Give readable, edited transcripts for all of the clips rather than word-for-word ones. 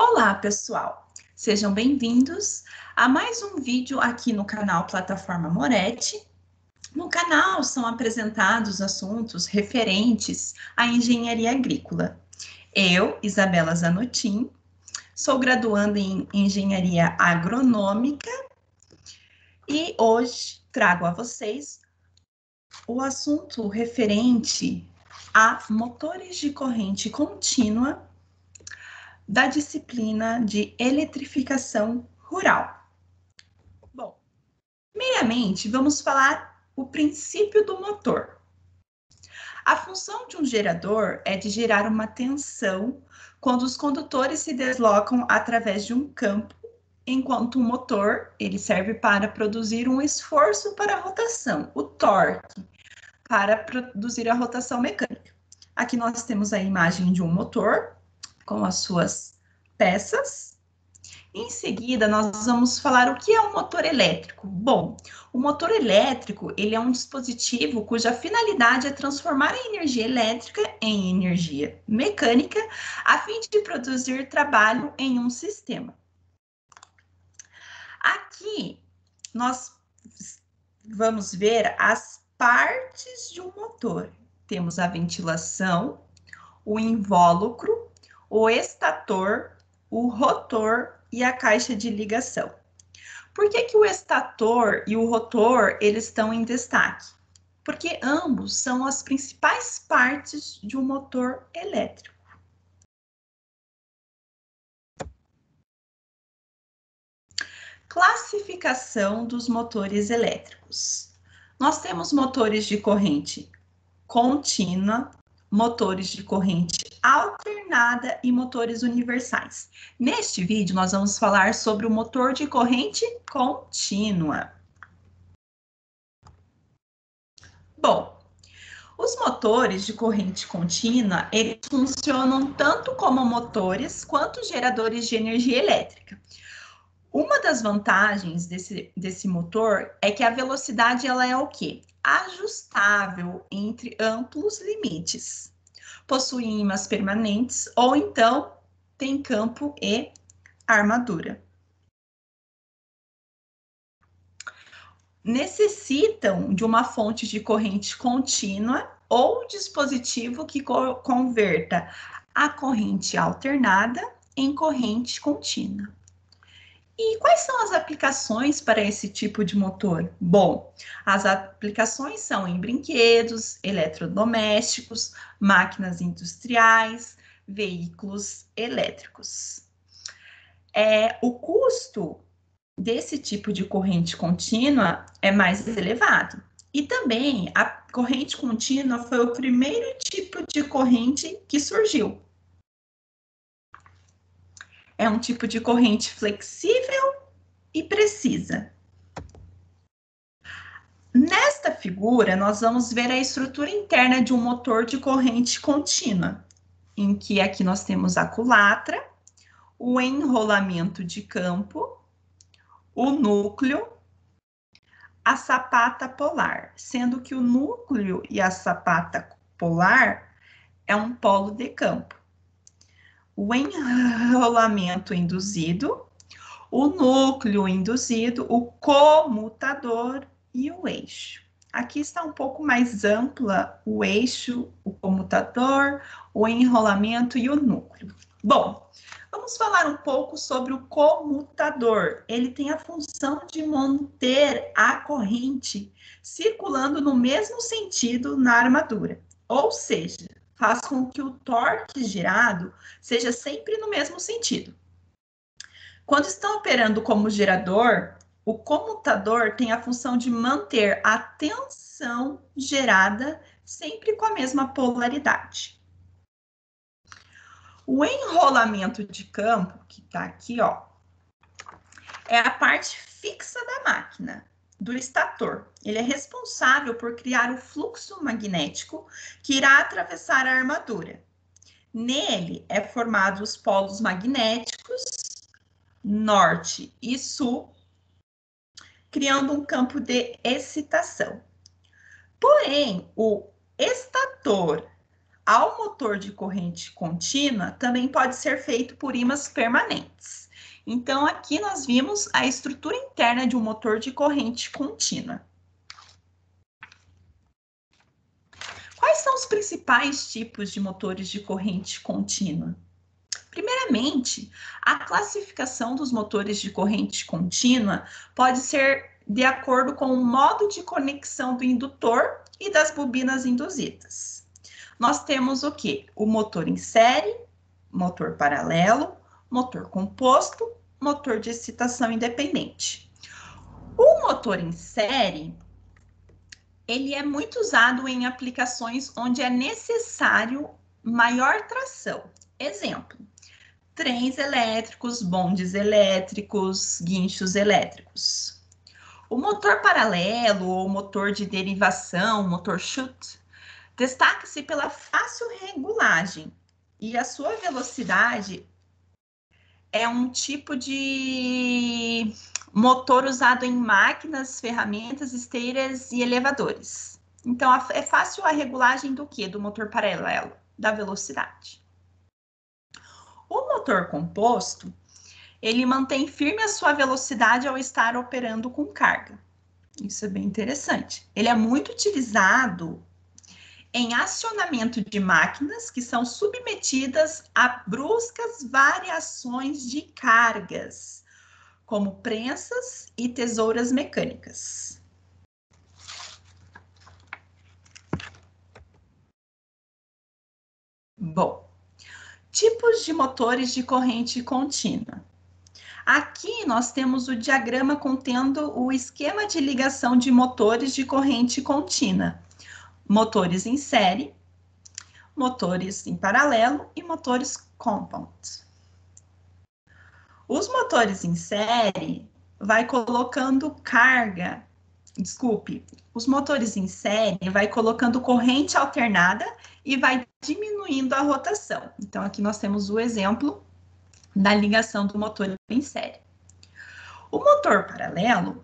Olá, pessoal! Sejam bem-vindos a mais um vídeo aqui no canal Plataforma Moretti. No canal são apresentados assuntos referentes à engenharia agrícola. Eu, Isabela Zanottin, sou graduanda em engenharia agronômica e hoje trago a vocês o assunto referente a motores de corrente contínua da disciplina de eletrificação rural. Bom, primeiramente, vamos falar o princípio do motor. A função de um gerador é de gerar uma tensão quando os condutores se deslocam através de um campo, enquanto o motor ele serve para produzir um esforço para a rotação, o torque, para produzir a rotação mecânica. Aqui nós temos a imagem de um motor com as suas peças. Em seguida, nós vamos falar o que é um motor elétrico. Bom, o motor elétrico, ele é um dispositivo cuja finalidade é transformar a energia elétrica em energia mecânica, a fim de produzir trabalho em um sistema. Aqui, nós vamos ver as partes de um motor. Temos a ventilação, o invólucro, o estator, o rotor e a caixa de ligação. Por que o estator e o rotor eles estão em destaque? Porque ambos são as principais partes de um motor elétrico. Classificação dos motores elétricos. Nós temos motores de corrente contínua, motores de corrente alternada e motores universais. Neste vídeo, nós vamos falar sobre o motor de corrente contínua. Bom, os motores de corrente contínua, eles funcionam tanto como motores quanto geradores de energia elétrica. Uma das vantagens desse motor é que a velocidade ela é o quê? Ajustável entre amplos limites. Possui ímãs permanentes ou então tem campo e armadura. Necessitam de uma fonte de corrente contínua ou dispositivo que converta a corrente alternada em corrente contínua. E quais são as aplicações para esse tipo de motor? Bom, as aplicações são em brinquedos, eletrodomésticos, máquinas industriais, veículos elétricos. O custo desse tipo de corrente contínua é mais elevado. E também a corrente contínua foi o primeiro tipo de corrente que surgiu. É um tipo de corrente flexível e precisa. Nesta figura, nós vamos ver a estrutura interna de um motor de corrente contínua, em que aqui nós temos a culatra, o enrolamento de campo, o núcleo, a sapata polar, sendo que o núcleo e a sapata polar é um polo de campo. O enrolamento induzido, o núcleo induzido, o comutador e o eixo. Aqui está um pouco mais ampla o eixo, o comutador, o enrolamento e o núcleo. Bom, vamos falar um pouco sobre o comutador. Ele tem a função de manter a corrente circulando no mesmo sentido na armadura. Ou seja, faz com que o torque gerado seja sempre no mesmo sentido. Quando estão operando como gerador, o comutador tem a função de manter a tensão gerada sempre com a mesma polaridade. O enrolamento de campo, que está aqui, ó, é a parte fixa da máquina, do estator. Ele é responsável por criar o fluxo magnético que irá atravessar a armadura. Nele é formado os polos magnéticos norte e sul, criando um campo de excitação. Porém, o estator, ao motor de corrente contínua também pode ser feito por ímãs permanentes. Então, aqui nós vimos a estrutura interna de um motor de corrente contínua. Quais são os principais tipos de motores de corrente contínua? Primeiramente, a classificação dos motores de corrente contínua pode ser de acordo com o modo de conexão do indutor e das bobinas induzidas. Nós temos o quê? O motor em série, motor paralelo, motor composto, motor de excitação independente. O motor em série, ele é muito usado em aplicações onde é necessário maior tração. Exemplo, trens elétricos, bondes elétricos, guinchos elétricos. O motor paralelo ou motor de derivação, motor chute, destaca-se pela fácil regulagem e a sua velocidade é um tipo de motor usado em máquinas, ferramentas, esteiras e elevadores. Então, é fácil a regulagem do quê? Do motor paralelo, da velocidade. O motor composto, ele mantém firme a sua velocidade ao estar operando com carga. Isso é bem interessante. Ele é muito utilizado em acionamento de máquinas que são submetidas a bruscas variações de cargas, como prensas e tesouras mecânicas. Bom, tipos de motores de corrente contínua. Aqui nós temos o diagrama contendo o esquema de ligação de motores de corrente contínua. Motores em série, motores em paralelo e motores compound. Os motores em série vai colocando carga, os motores em série vai colocando corrente alternada e vai diminuindo a rotação. Então, aqui nós temos o exemplo da ligação do motor em série. O motor paralelo,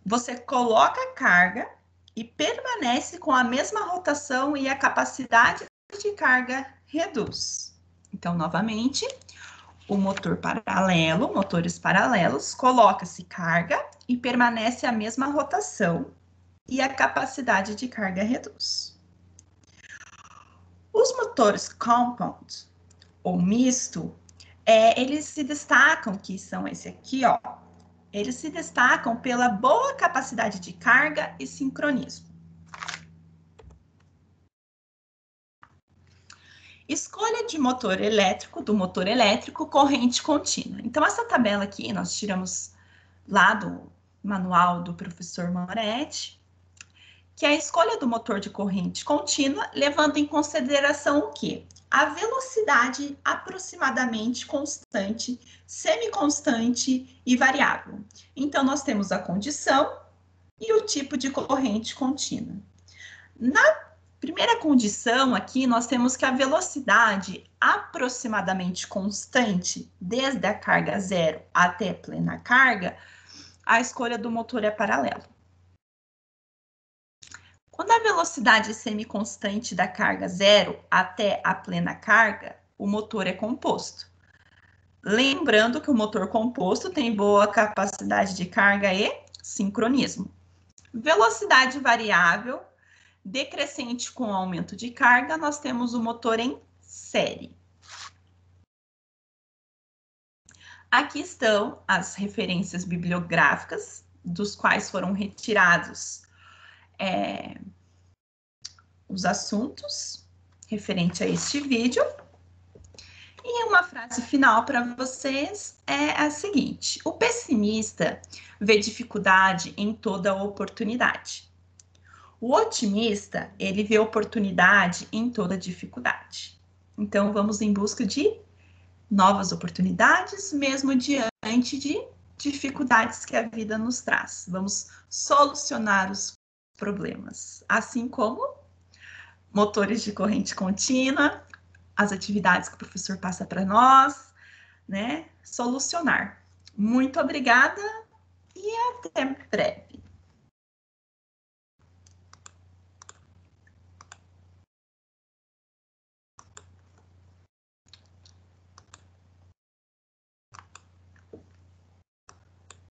você coloca a carga e permanece com a mesma rotação e a capacidade de carga reduz. Então, novamente, o motor paralelo, motores paralelos, coloca-se carga e permanece a mesma rotação e a capacidade de carga reduz. Os motores compound ou misto, eles se destacam, que são esse aqui, ó. Eles se destacam pela boa capacidade de carga e sincronismo. Escolha de motor elétrico, do motor elétrico, corrente contínua. Então, essa tabela aqui nós tiramos lá do manual do professor Moretti, que é a escolha do motor de corrente contínua, levando em consideração o quê? A velocidade aproximadamente constante, semiconstante e variável. Então, nós temos a condição e o tipo de corrente contínua. Na primeira condição aqui, nós temos que a velocidade aproximadamente constante, desde a carga zero até plena carga, a escolha do motor é paralelo. Quando a velocidade é semiconstante da carga zero até a plena carga, o motor é composto. Lembrando que o motor composto tem boa capacidade de carga e sincronismo. Velocidade variável, decrescente com aumento de carga, nós temos o motor em série. Aqui estão as referências bibliográficas, dos quais foram retirados os assuntos referente a este vídeo. E uma frase final para vocês é a seguinte: o pessimista vê dificuldade em toda oportunidade. O otimista, ele vê oportunidade em toda dificuldade. Então, vamos em busca de novas oportunidades, mesmo diante de dificuldades que a vida nos traz. Vamos solucionar os problemas, assim como motores de corrente contínua, as atividades que o professor passa para nós, né? Solucionar. Muito obrigada e até breve.